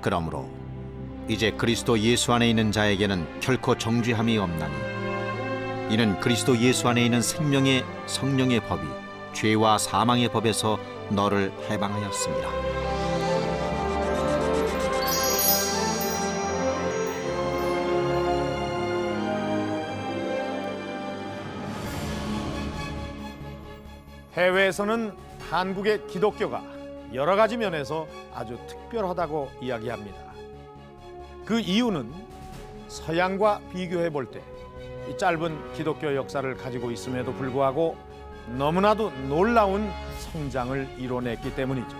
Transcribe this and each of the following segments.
그러므로 이제 그리스도 예수 안에 있는 자에게는 결코 정죄함이 없나니 이는 그리스도 예수 안에 있는 생명의 성령의 법이 죄와 사망의 법에서 너를 해방하였습니다. 해외에서는 한국의 기독교가 여러 가지 면에서 아주 특별하다고 이야기합니다. 그 이유는 서양과 비교해 볼 때 이 짧은 기독교 역사를 가지고 있음에도 불구하고 너무나도 놀라운 성장을 이뤄냈기 때문이죠.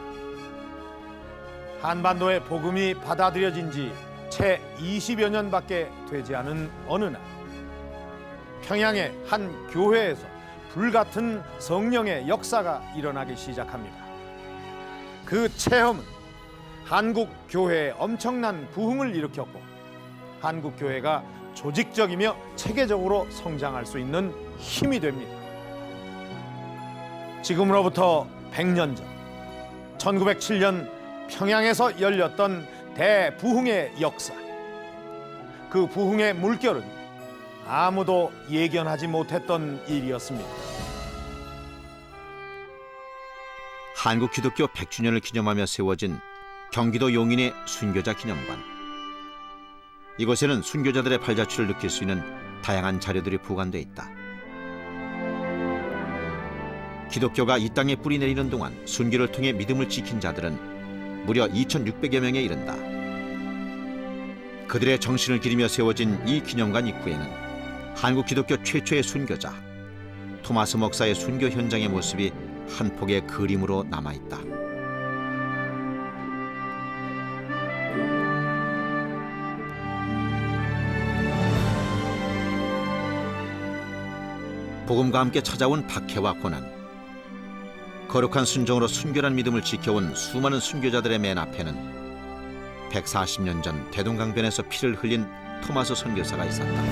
한반도의 복음이 받아들여진 지 채 20여 년밖에 되지 않은 어느 날 평양의 한 교회에서 불같은 성령의 역사가 일어나기 시작합니다. 그 체험은 한국 교회에 엄청난 부흥을 일으켰고 한국 교회가 조직적이며 체계적으로 성장할 수 있는 힘이 됩니다. 지금으로부터 100년 전 1907년 평양에서 열렸던 대부흥의 역사, 그 부흥의 물결은 아무도 예견하지 못했던 일이었습니다. 한국 기독교 100주년을 기념하며 세워진 경기도 용인의 순교자 기념관. 이곳에는 순교자들의 발자취를 느낄 수 있는 다양한 자료들이 보관돼 있다. 기독교가 이 땅에 뿌리 내리는 동안 순교를 통해 믿음을 지킨 자들은 무려 2,600여 명에 이른다. 그들의 정신을 기리며 세워진 이 기념관 입구에는 한국 기독교 최초의 순교자 토마스 목사의 순교 현장의 모습이 한 폭의 그림으로 남아있다. 복음과 함께 찾아온 박해와 고난, 거룩한 순종으로 순결한 믿음을 지켜온 수많은 순교자들의 맨 앞에는 140년 전 대동강변에서 피를 흘린 토마스 선교사가 있었다.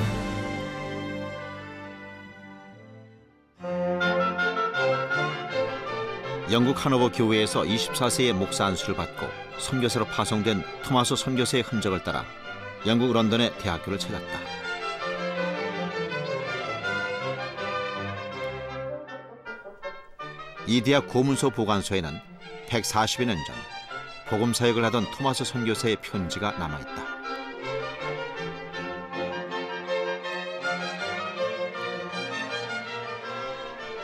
영국 하노버 교회에서 24세의 목사 안수를 받고 선교사로 파송된 토마스 선교사의 흔적을 따라 영국 런던의 대학교를 찾았다. 이 대학 고문소 보관소에는 140여 년 전 복음 사역을 하던 토마스 선교사의 편지가 남아있다.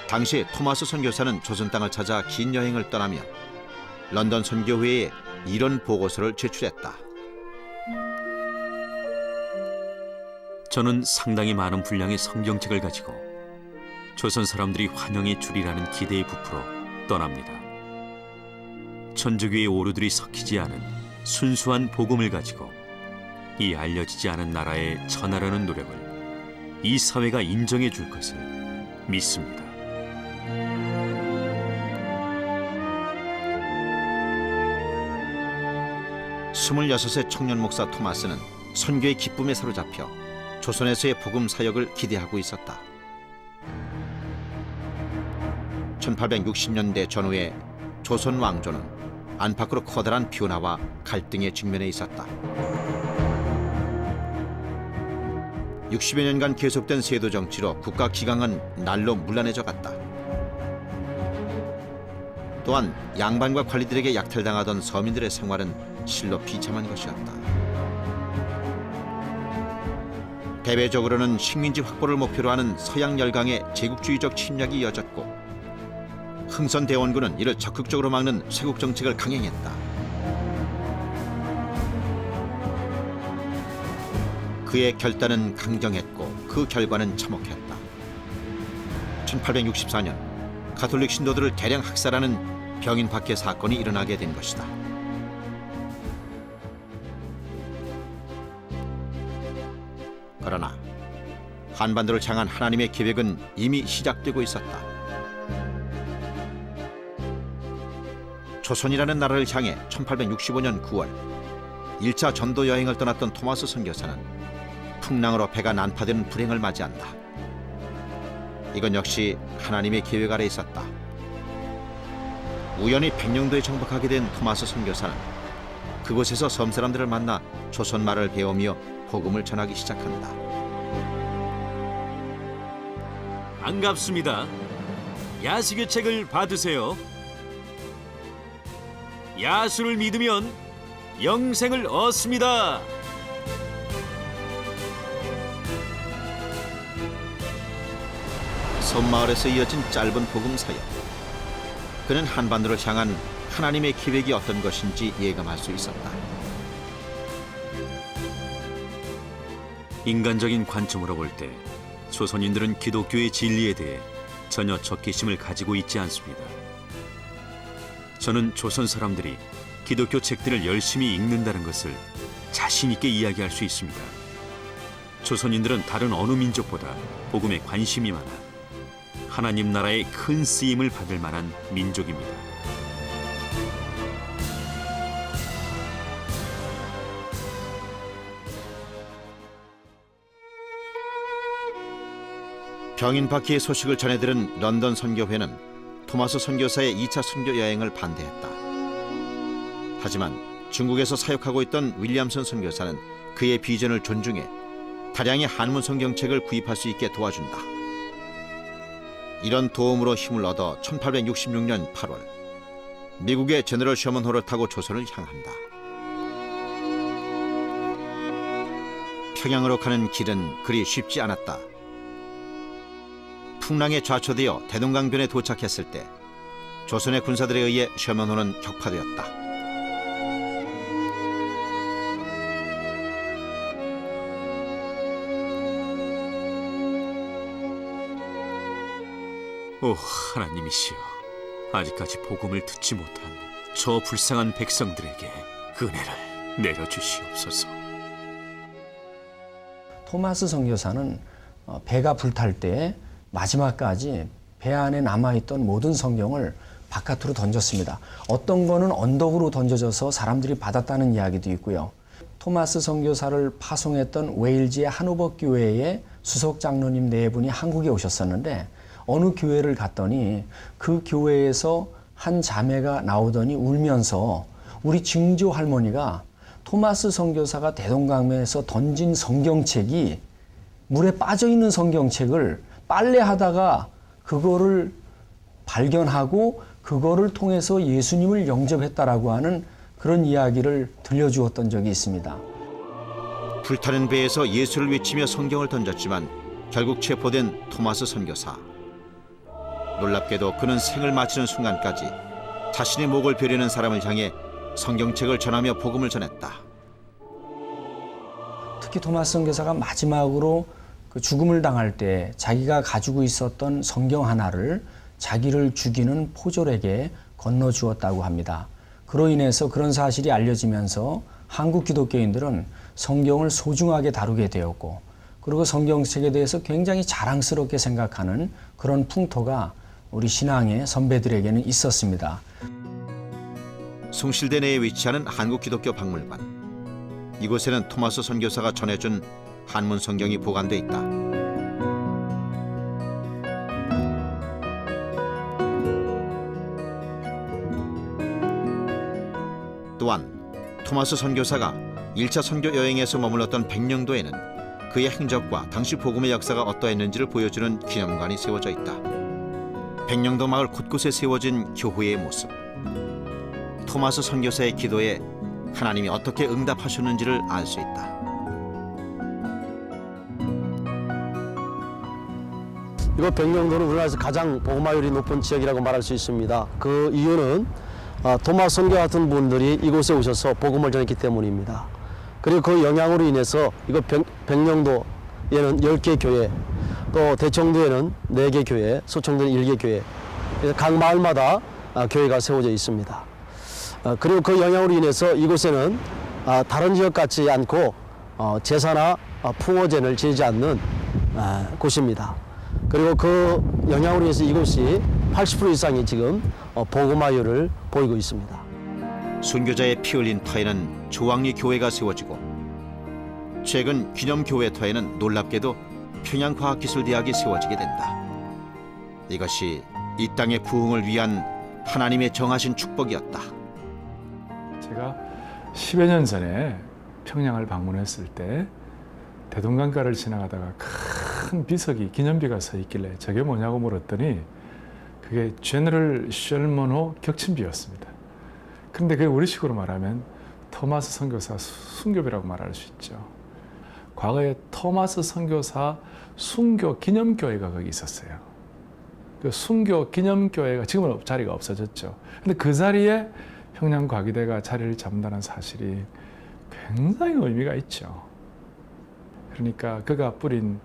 당시 토마스 선교사는 조선 땅을 찾아 긴 여행을 떠나며 런던 선교회에 이런 보고서를 제출했다. 저는 상당히 많은 분량의 성경책을 가지고 조선 사람들이 환영해 주리라는 기대에 부풀어 떠납니다. 천주교의 오류들이 섞이지 않은 순수한 복음을 가지고 이 알려지지 않은 나라에 전하려는 노력을 이 사회가 인정해 줄 것을 믿습니다. (26세) 청년 목사 토마스는 선교의 기쁨에 사로잡혀 조선에서의 복음 사역을 기대하고 있었다. 1860년대 전후에 조선 왕조는 안팎으로 커다란 변화와 갈등에 직면해 있었다. 60여 년간 계속된 세도 정치로 국가 기강은 날로 문란해져 갔다. 또한 양반과 관리들에게 약탈당하던 서민들의 생활은 실로 비참한 것이었다. 대외적으로는 식민지 확보를 목표로 하는 서양 열강의 제국주의적 침략이 이어졌고 흥선대원군은 이를 적극적으로 막는 쇄국 정책을 강행했다. 그의 결단은 강경했고 그 결과는 참혹했다. 1864년 가톨릭 신도들을 대량 학살하는 병인 박해 사건이 일어나게 된 것이다. 그러나 한반도를 향한 하나님의 계획은 이미 시작되고 있었다. 조선이라는 나라를 향해 1865년 9월 1차 전도 여행을 떠났던 토마스 선교사는 풍랑으로 배가 난파되는 불행을 맞이한다. 이건 역시 하나님의 계획 아래 있었다. 우연히 백령도에 정박하게 된 토마스 선교사는 그곳에서 섬 사람들을 만나 조선 말을 배우며 복음을 전하기 시작한다. 반갑습니다. 야수교책을 받으세요. 야수를 믿으면 영생을 얻습니다. 섬마을에서 이어진 짧은 복음 사역. 그는 한반도를 향한 하나님의 계획이 어떤 것인지 예감할 수 있었다. 인간적인 관점으로 볼 때 조선인들은 기독교의 진리에 대해 전혀 적개심을 가지고 있지 않습니다. 저는 조선 사람들이 기독교 책들을 열심히 읽는다는 것을 자신 있게 이야기할 수 있습니다. 조선인들은 다른 어느 민족보다 복음에 관심이 많아 하나님 나라의 큰 쓰임을 받을 만한 민족입니다. 병인 바퀴의 소식을 전해들은 런던 선교회는 토마스 선교사의 2차 선교 여행을 반대했다. 하지만 중국에서 사역하고 있던 윌리엄슨 선교사는 그의 비전을 존중해 다량의 한문 성경책을 구입할 수 있게 도와준다. 이런 도움으로 힘을 얻어 1866년 8월 미국의 제너럴 셔먼호를 타고 조선을 향한다. 평양으로 가는 길은 그리 쉽지 않았다. 풍랑에 좌초되어 대동강변에 도착했을 때 조선의 군사들에 의해 셔먼호는 격파되었다. 오 하나님이시여, 아직까지 복음을 듣지 못한 저 불쌍한 백성들에게 은혜를 내려주시옵소서. 토마스 선교사는 배가 불탈 때 마지막까지 배 안에 남아있던 모든 성경을 바깥으로 던졌습니다. 어떤 거는 언덕으로 던져져서 사람들이 받았다는 이야기도 있고요. 토마스 선교사를 파송했던 웨일즈의 하노버 교회의 수석 장로님 네 분이 한국에 오셨었는데 어느 교회를 갔더니 그 교회에서 한 자매가 나오더니 울면서 우리 증조 할머니가 토마스 선교사가 대동강변에서 던진 성경책이 물에 빠져있는 성경책을 빨래하다가 그거를 발견하고 그거를 통해서 예수님을 영접했다라고 하는 그런 이야기를 들려주었던 적이 있습니다. 불타는 배에서 예수를 외치며 성경을 던졌지만 결국 체포된 토마스 선교사. 놀랍게도 그는 생을 마치는 순간까지 자신의 목을 베려는 사람을 향해 성경책을 전하며 복음을 전했다. 특히 토마스 선교사가 마지막으로 그 죽음을 당할 때 자기가 가지고 있었던 성경 하나를 자기를 죽이는 포졸에게 건너주었다고 합니다. 그로 인해서 그런 사실이 알려지면서 한국 기독교인들은 성경을 소중하게 다루게 되었고, 그리고 성경책에 대해서 굉장히 자랑스럽게 생각하는 그런 풍토가 우리 신앙의 선배들에게는 있었습니다. 숭실대 내에 위치하는 한국 기독교 박물관. 이곳에는 토마스 선교사가 전해준 한문 성경이 보관돼 있다. 또한 토마스 선교사가 1차 선교 여행에서 머물렀던 백령도에는 그의 행적과 당시 복음의 역사가 어떠했는지를 보여주는 기념관이 세워져 있다. 백령도 마을 곳곳에 세워진 교회의 모습. 토마스 선교사의 기도에 하나님이 어떻게 응답하셨는지를 알 수 있다. 이곳 백령도는 우리나라에서 가장 복음화율이 높은 지역이라고 말할 수 있습니다. 그 이유는 토마스 선교 같은 분들이 이곳에 오셔서 복음을 전했기 때문입니다. 그리고 그 영향으로 인해서 이곳 백령도에는 10개 교회, 또 대청도에는 4개 교회, 소청도에는 1개 교회, 그래서 각 마을마다 교회가 세워져 있습니다. 그리고 그 영향으로 인해서 이곳에는 다른 지역 같지 않고 제사나 풍어제를 지내지 않는 곳입니다. 그리고 그 영향으로 인해서 이곳이 80% 이상이 지금 복음화율을 보이고 있습니다. 순교자의 피 흘린 터에는 조왕리 교회가 세워지고, 최근 기념교회 터에는 놀랍게도 평양과학기술대학이 세워지게 된다. 이것이 이 땅의 부흥을 위한 하나님의 정하신 축복이었다. 제가 10여 년 전에 평양을 방문했을 때 대동강가를 지나가다가 큰 비석이 기념비가 서 있길래 저게 뭐냐고 물었더니 그게 제너럴 셜먼호 격침비였습니다. 그런데 그게 우리식으로 말하면 토마스 선교사 순교비라고 말할 수 있죠. 과거에 토마스 선교사 순교 기념교회가 거기 있었어요. 그 순교 기념교회가 지금은 자리가 없어졌죠. 근데 그 자리에 평양과기대가 자리를 잡는다는 사실이 굉장히 의미가 있죠. 그러니까 그가 뿌린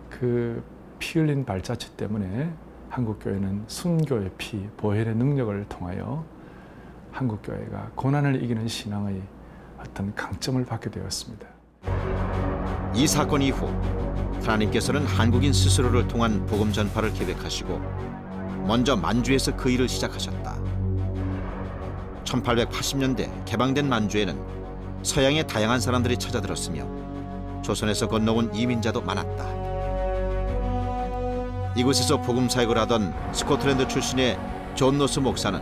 그 피 흘린 발자취 때문에 한국교회는 순교의 피, 보혈의 능력을 통하여 한국교회가 고난을 이기는 신앙의 어떤 강점을 받게 되었습니다. 이 사건 이후 하나님께서는 한국인 스스로를 통한 복음 전파를 계획하시고 먼저 만주에서 그 일을 시작하셨다. 1880년대 개방된 만주에는 서양의 다양한 사람들이 찾아들었으며 조선에서 건너온 이민자도 많았다. 이곳에서 복음 사역을 하던 스코틀랜드 출신의 존 노스 목사는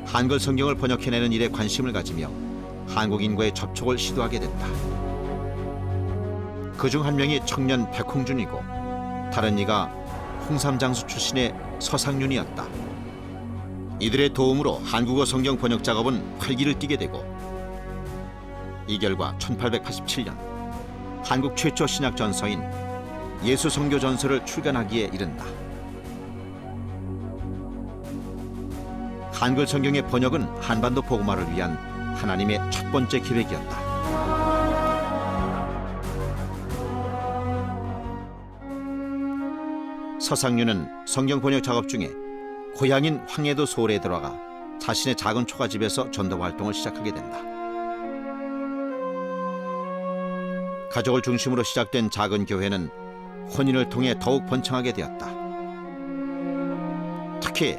한글 성경을 번역해내는 일에 관심을 가지며 한국인과의 접촉을 시도하게 된다. 그중 한 명이 청년 백홍준이고 다른 이가 홍삼장수 출신의 서상윤이었다. 이들의 도움으로 한국어 성경 번역 작업은 활기를 띠게 되고 이 결과 1887년 한국 최초 신약 전서인 예수 성교 전서를 출간하기에 이른다. 한글 성경의 번역은 한반도 복음화를 위한 하나님의 첫 번째 계획이었다. 서상윤은 성경 번역 작업 중에 고향인 황해도 소울에 들어가 자신의 작은 초가집에서 전도 활동을 시작하게 된다. 가족을 중심으로 시작된 작은 교회는 혼인을 통해 더욱 번창하게 되었다. 특히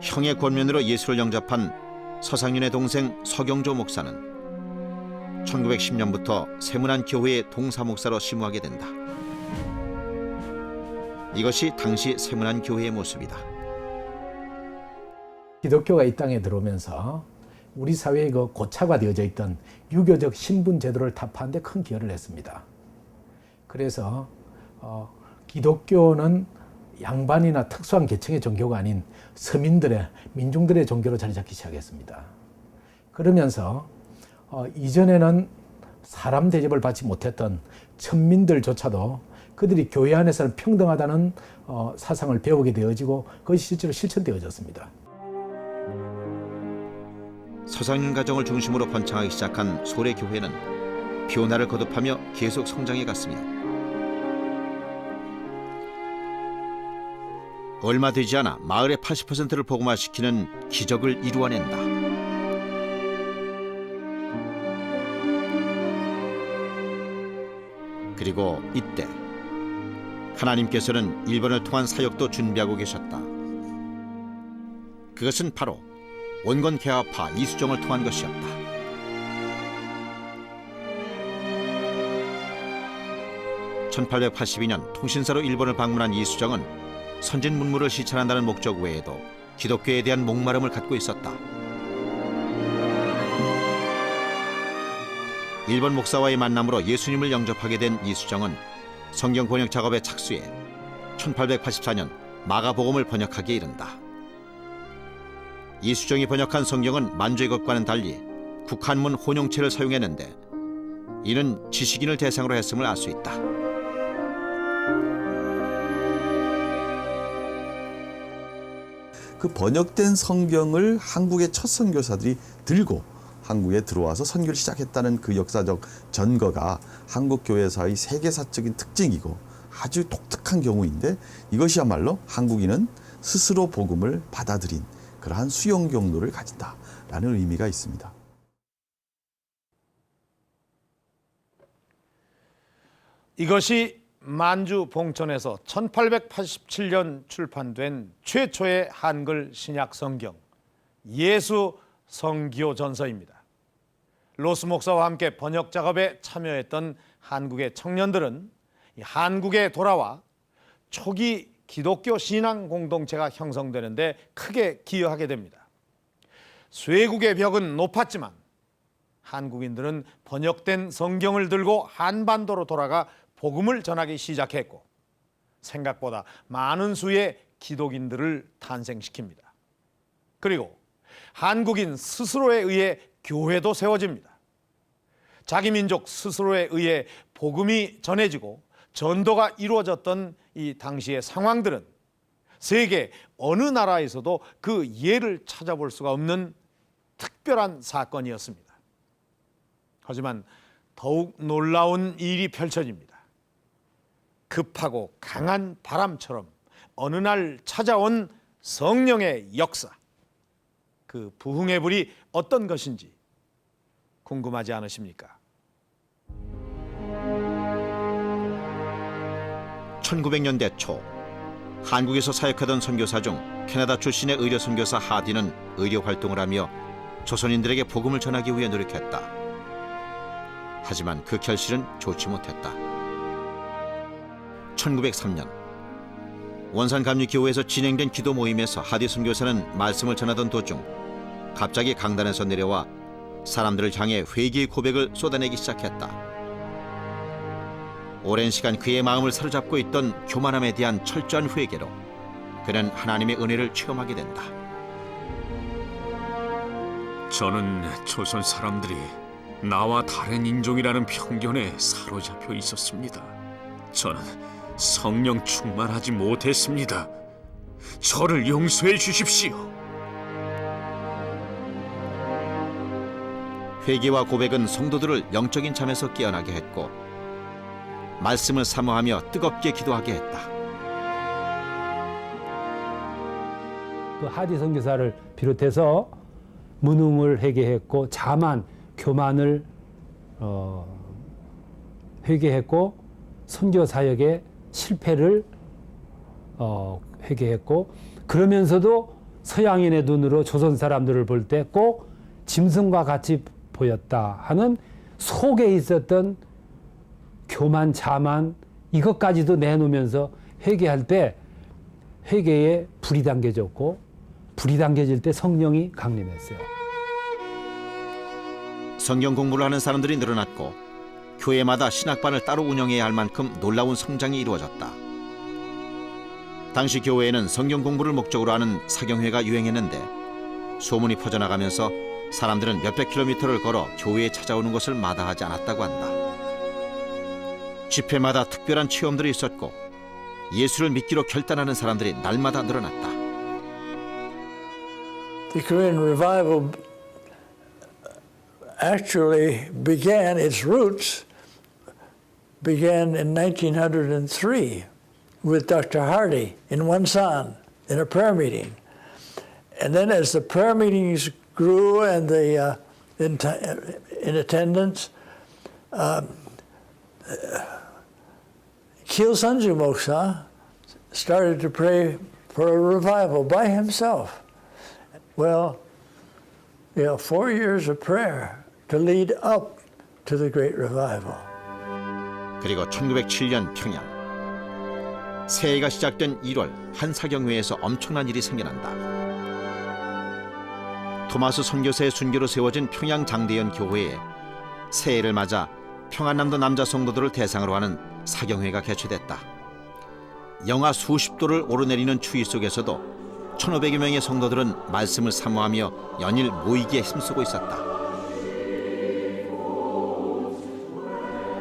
형의 권면으로 예수를 영접한 서상윤의 동생 서경조 목사는 1910년부터 세문안 교회의 동사 목사로 심우하게 된다. 이것이 당시 세문안 교회의 모습이다. 기독교가 이 땅에 들어오면서 우리 사회에 그 고착화되어져 있던 유교적 신분 제도를 타파하는 데 큰 기여를 했습니다. 그래서 기독교는 양반이나 특수한 계층의 종교가 아닌 서민들의, 민중들의 종교로 자리 잡기 시작했습니다. 그러면서 이전에는 사람 대접을 받지 못했던 천민들조차도 그들이 교회 안에서는 평등하다는 사상을 배우게 되어지고 그것이 실제로 실천되어졌습니다. 서상윤 가정을 중심으로 번창하기 시작한 소래 교회는 변화를 거듭하며 계속 성장해 갔으며 얼마 되지 않아 마을의 80%를 복음화시키는 기적을 이루어낸다. 그리고 이때 하나님께서는 일본을 통한 사역도 준비하고 계셨다. 그것은 바로 원건 개화파 이수정을 통한 것이었다. (1882년) 통신사로 일본을 방문한 이수정은 선진 문물을 시찰한다는 목적 외에도 기독교에 대한 목마름을 갖고 있었다. 일본 목사와의 만남으로 예수님을 영접하게 된 이수정은 성경 번역 작업에 착수해 1884년 마가복음을 번역하기에 이른다. 이수정이 번역한 성경은 만주의 것과는 달리 국한문 혼용체를 사용했는데 이는 지식인을 대상으로 했음을 알 수 있다. 그 번역된 성경을 한국의 첫 선교사들이 들고 한국에 들어와서 선교를 시작했다는 그 역사적 전거가 한국 교회사의 세계사적인 특징이고 아주 독특한 경우인데 이것이야말로 한국인은 스스로 복음을 받아들인 그러한 수용 경로를 가진다라는 의미가 있습니다. 이것이 만주 봉천에서 1887년 출판된 최초의 한글 신약 성경 예수 성교 전서입니다. 로스 목사와 함께 번역 작업에 참여했던 한국의 청년들은 한국에 돌아와 초기 기독교 신앙 공동체가 형성되는 데 크게 기여하게 됩니다. 쇠국의 벽은 높았지만 한국인들은 번역된 성경을 들고 한반도로 돌아가 복음을 전하기 시작했고 생각보다 많은 수의 기독인들을 탄생시킵니다. 그리고 한국인 스스로에 의해 교회도 세워집니다. 자기 민족 스스로에 의해 복음이 전해지고 전도가 이루어졌던 이 당시의 상황들은 세계 어느 나라에서도 그 예를 찾아볼 수가 없는 특별한 사건이었습니다. 하지만 더욱 놀라운 일이 펼쳐집니다. 급하고 강한 바람처럼 어느 날 찾아온 성령의 역사. 그 부흥의 불이 어떤 것인지 궁금하지 않으십니까? 1900년대 초 한국에서 사역하던 선교사 중 캐나다 출신의 의료 선교사 하디는 의료 활동을 하며 조선인들에게 복음을 전하기 위해 노력했다. 하지만 그 결실은 좋지 못했다. 1903년 원산 감리교회에서 진행된 기도 모임에서 하디 선교사는 말씀을 전하던 도중 갑자기 강단에서 내려와 사람들을 향해 회개의 고백을 쏟아내기 시작했다. 오랜 시간 그의 마음을 사로잡고 있던 교만함에 대한 철저한 회개로 그는 하나님의 은혜를 체험하게 된다. 저는 조선 사람들이 나와 다른 인종이라는 편견에 사로잡혀 있었습니다. 저는 성령 충만하지 못했습니다. 저를 용서해 주십시오. 회개와 고백은 성도들을 영적인 잠에서 깨어나게 했고 말씀을 사모하며 뜨겁게 기도하게 했다. 그 하디 선교사를 비롯해서 무능을 회개했고 자만, 교만을 회개했고 선교 사역의 실패를 회개했고 그러면서도 서양인의 눈으로 조선 사람들을 볼 때 꼭 짐승과 같이 보였다 하는 속에 있었던 교만, 자만 이것까지도 내놓으면서 회개할 때 회개에 불이 당겨졌고 불이 당겨질 때 성령이 강림했어요. 성경 공부를 하는 사람들이 늘어났고 교회마다 신학반을 따로 운영해야 할 만큼 놀라운 성장이 이루어졌다. 당시 교회에는 성경 공부를 목적으로 하는 사경회가 유행했는데 소문이 퍼져나가면서 사람들은 몇백 킬로미터를 걸어 교회에 찾아오는 것을 마다하지 않았다고 한다. 집회마다 특별한 체험들이 있었고 예수를 믿기로 결단하는 사람들이 날마다 늘어났다. The Korean revival actually began, its roots began in 1903 with Dr. Hardy in Wonsan in a prayer meeting. And then as the prayer meetings grew and the in attendance, Keel Sanju Moksa started to pray for a revival by himself. Well, 4 years of prayer to lead up to the great revival. 그리고 1907년 평양 새해가 시작된 1월 한 사경회에서 엄청난 일이 생겨난다. 토마스 선교사의 순교로 세워진 평양 장대연 교회에 새해를 맞아 평안남도 남자 성도들을 대상으로 하는 사경회가 개최됐다. 영하 수십 도를 오르내리는 추위 속에서도 1,500여 명의 성도들은 말씀을 사모하며 연일 모이기에 힘쓰고 있었다.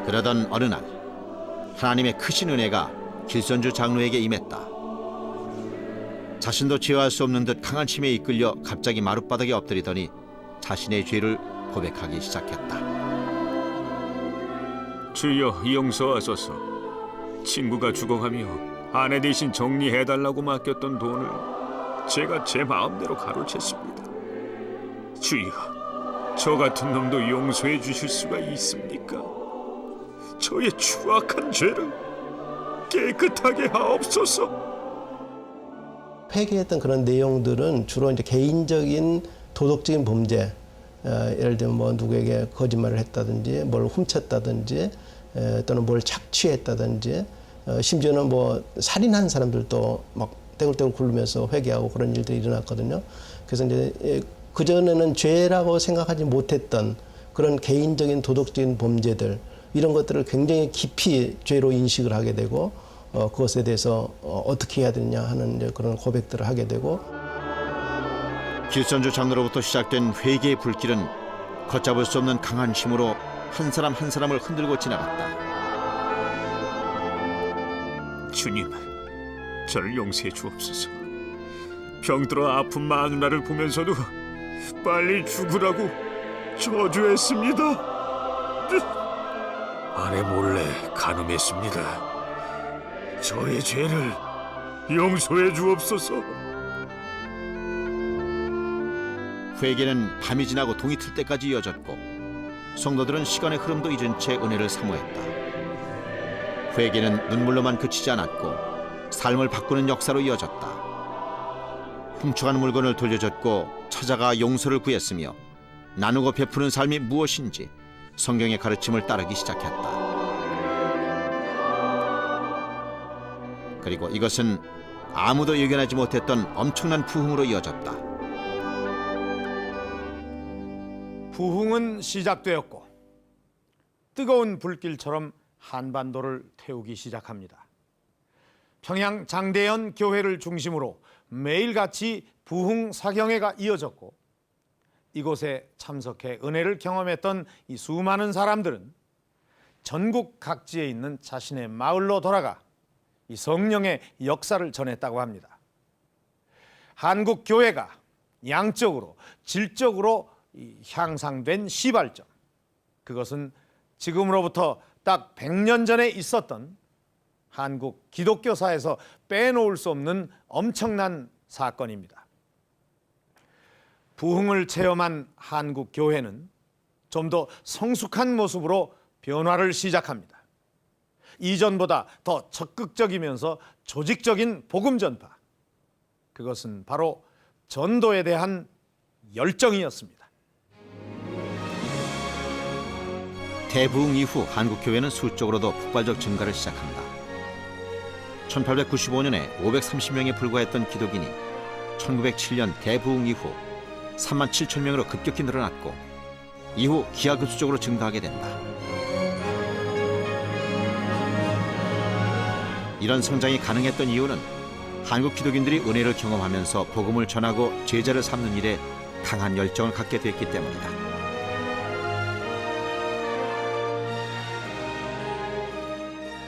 그러던 어느 날 하나님의 크신 은혜가 길선주 장로에게 임했다. 자신도 제어할 수 없는 듯 강한 힘에 이끌려 갑자기 마룻바닥에 엎드리더니 자신의 죄를 고백하기 시작했다. 주여 용서하소서. 친구가 죽어가며 아내 대신 정리해달라고 맡겼던 돈을 제가 제 마음대로 가로챘습니다. 주여, 저 같은 놈도 용서해 주실 수가 있습니까? 저의 추악한 죄를 깨끗하게 하옵소서. 회개했던 그런 내용들은 주로 이제 개인적인 도덕적인 범죄, 예를 들면 뭐 누구에게 거짓말을 했다든지, 뭘 훔쳤다든지, 또는 뭘 착취했다든지, 심지어는 뭐 살인한 사람들도 막 떼굴떼굴 굴르면서 회개하고 그런 일들이 일어났거든요. 그래서 이제 그 전에는 죄라고 생각하지 못했던 그런 개인적인 도덕적인 범죄들 이런 것들을 굉장히 깊이 죄로 인식을 하게 되고 그것에 대해서 어떻게 해야 되느냐 하는 이제 그런 고백들을 하게 되고 길선주 장로로부터 시작된 회개의 불길은 걷잡을 수 없는 강한 힘으로 한 사람 한 사람을 흔들고 지나갔다. 주님, 저를 용서해 주옵소서. 병들어 아픈 마누라를 보면서도 빨리 죽으라고 저주했습니다. 아내 몰래 간음했습니다. 저의 죄를 용서해 주옵소서. 회개는 밤이 지나고 동이 틀 때까지 이어졌고 성도들은 시간의 흐름도 잊은 채 은혜를 사모했다. 회개는 눈물로만 그치지 않았고 삶을 바꾸는 역사로 이어졌다. 훔쳐간 물건을 돌려줬고 찾아가 용서를 구했으며 나누고 베푸는 삶이 무엇인지 성경의 가르침을 따르기 시작했다. 그리고 이것은 아무도 예견하지 못했던 엄청난 부흥으로 이어졌다. 부흥은 시작되었고 뜨거운 불길처럼 한반도를 태우기 시작합니다. 평양 장대연 교회를 중심으로 매일같이 부흥 사경회가 이어졌고 이곳에 참석해 은혜를 경험했던 이 수많은 사람들은 전국 각지에 있는 자신의 마을로 돌아가 이 성령의 역사를 전했다고 합니다. 한국 교회가 양적으로 질적으로 향상된 시발점, 그것은 지금으로부터 딱 100년 전에 있었던 한국 기독교사에서 빼놓을 수 없는 엄청난 사건입니다. 부흥을 체험한 한국 교회는 좀 더 성숙한 모습으로 변화를 시작합니다. 이전보다 더 적극적이면서 조직적인 복음 전파, 그것은 바로 전도에 대한 열정이었습니다. 대부흥 이후 한국 교회는 수적으로도 폭발적 증가를 시작합니다. 1895년에 530명에 불과했던 기독인이 1907년 대부흥 이후 3만 7천 명으로 급격히 늘어났고 이후 기하급수적으로 증가하게 된다. 이런 성장이 가능했던 이유는 한국 기독인들이 은혜를 경험하면서 복음을 전하고 제자를 삼는 일에 강한 열정을 갖게 됐기 때문이다.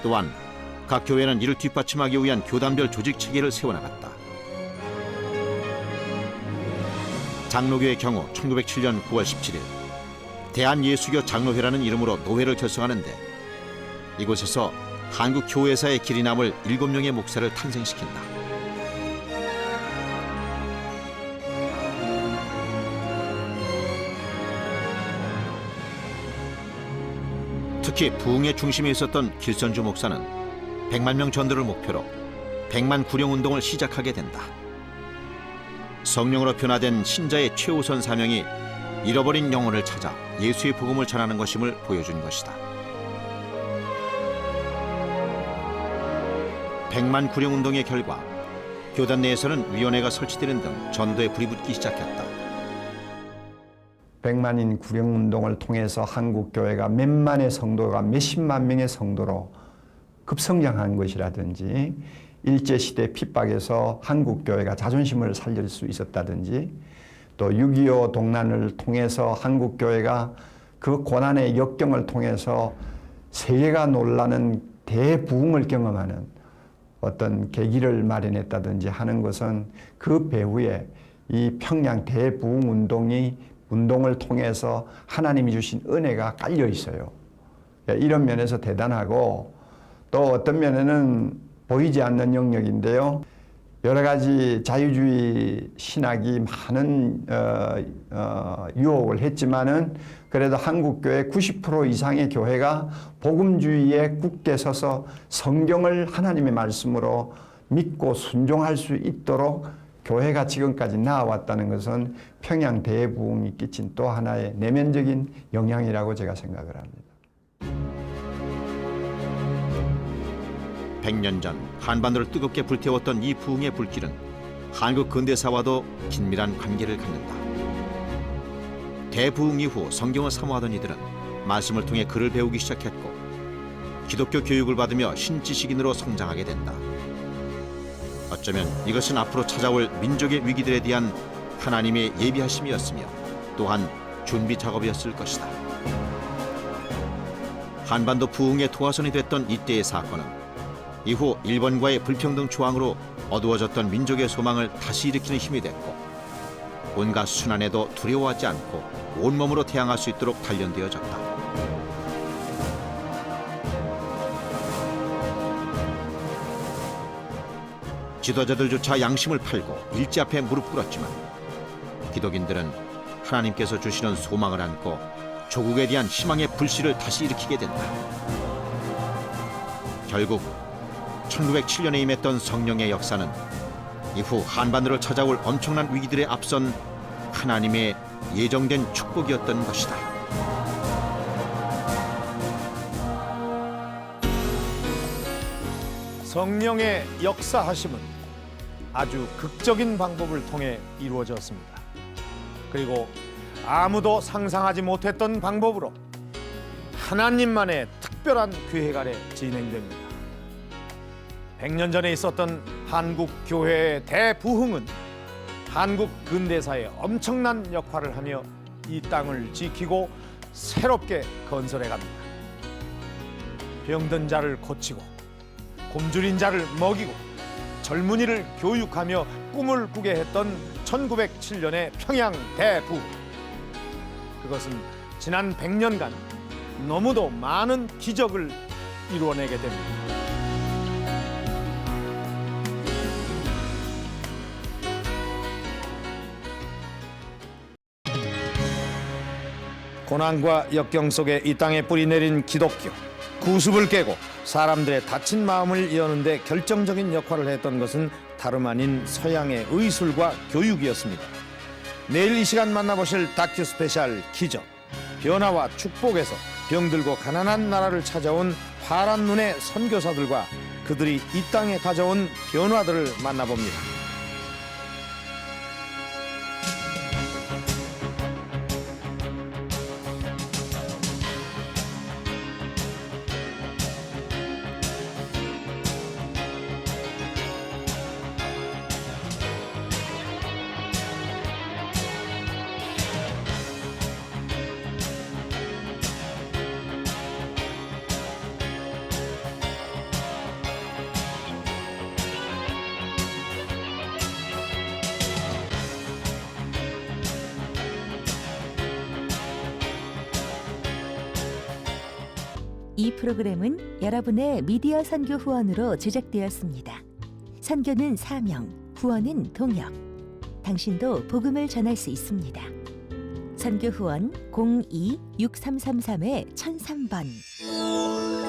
또한 각 교회는 이를 뒷받침하기 위한 교단별 조직 체계를 세워나갔다. 장로교의 경우 1907년 9월 17일 대한예수교 장로회라는 이름으로 노회를 결성하는데 이곳에서 한국 교회사의 길이 남을 7명의 목사를 탄생시킨다. 특히 부흥의 중심에 있었던 길선주 목사는 100만 명 전도를 목표로 100만 구령 운동을 시작하게 된다. 성령으로 변화된 신자의 최우선 사명이 잃어버린 영혼을 찾아 예수의 복음을 전하는 것임을 보여준 것이다. 100만 구령 운동의 결과 교단 내에서는 위원회가 설치되는 등 전도에 불이 붙기 시작했다. 100만인 구령운동을 통해서 한국교회가 몇만의 성도가 몇십만 명의 성도로 급성장한 것이라든지 일제시대 핍박에서 한국교회가 자존심을 살릴 수 있었다든지 또 6.25 동란을 통해서 한국교회가 그 고난의 역경을 통해서 세계가 놀라는 대부흥을 경험하는 어떤 계기를 마련했다든지 하는 것은 그 배후에 이 평양 대부흥 운동을 통해서 하나님이 주신 은혜가 깔려 있어요. 이런 면에서 대단하고 또 어떤 면에는 보이지 않는 영역인데요. 여러 가지 자유주의 신학이 많은 유혹을 했지만은 그래도 한국교회 90% 이상의 교회가 복음주의에 굳게 서서 성경을 하나님의 말씀으로 믿고 순종할 수 있도록 교회가 지금까지 나아왔다는 것은 평양 대부흥이 끼친 또 하나의 내면적인 영향이라고 제가 생각을 합니다. 100년 전 한반도를 뜨겁게 불태웠던 이 부흥의 불길은 한국 근대사와도 긴밀한 관계를 갖는다. 대부흥 이후 성경을 사모하던 이들은 말씀을 통해 글을 배우기 시작했고 기독교 교육을 받으며 신지식인으로 성장하게 된다. 어쩌면 이것은 앞으로 찾아올 민족의 위기들에 대한 하나님의 예비하심이었으며 또한 준비 작업이었을 것이다. 한반도 부흥의 도화선이 됐던 이때의 사건은 이후 일본과의 불평등 조항으로 어두워졌던 민족의 소망을 다시 일으키는 힘이 됐고 온갖 순환에도 두려워하지 않고 온몸으로 태양할 수 있도록 단련되어졌다. 지도자들조차 양심을 팔고 일제 앞에 무릎 꿇었지만 기독인들은 하나님께서 주시는 소망을 안고 조국에 대한 희망의 불씨를 다시 일으키게 된다. 결국 1907년에 임했던 성령의 역사는 이후 한반도를 찾아올 엄청난 위기들에 앞선 하나님의 예정된 축복이었던 것이다. 성령의 역사하심은 아주 극적인 방법을 통해 이루어졌습니다. 그리고 아무도 상상하지 못했던 방법으로 하나님만의 특별한 계획 아래 진행됩니다. 100년 전에 있었던 한국 교회의 대부흥은 한국 근대사에 엄청난 역할을 하며 이 땅을 지키고 새롭게 건설해 갑니다. 병든 자를 고치고 굶주린 자를 먹이고 젊은이를 교육하며 꿈을 꾸게 했던 1907년의 평양 대부흥. 그것은 지난 100년간 너무도 많은 기적을 이루어내게 됩니다. 고난과 역경 속에 이 땅에 뿌리내린 기독교, 구습을 깨고 사람들의 다친 마음을 여는데 결정적인 역할을 했던 것은 다름 아닌 서양의 의술과 교육이었습니다. 내일 이 시간 만나보실 다큐 스페셜 기적, 변화와 축복에서 병들고 가난한 나라를 찾아온 파란 눈의 선교사들과 그들이 이 땅에 가져온 변화들을 만나봅니다. 이 프로그램은 여러분의 미디어 선교 후원으로 제작되었습니다. 선교는 사명, 후원은 동역. 당신도 복음을 전할 수 있습니다. 선교 후원 02-6333-1003번.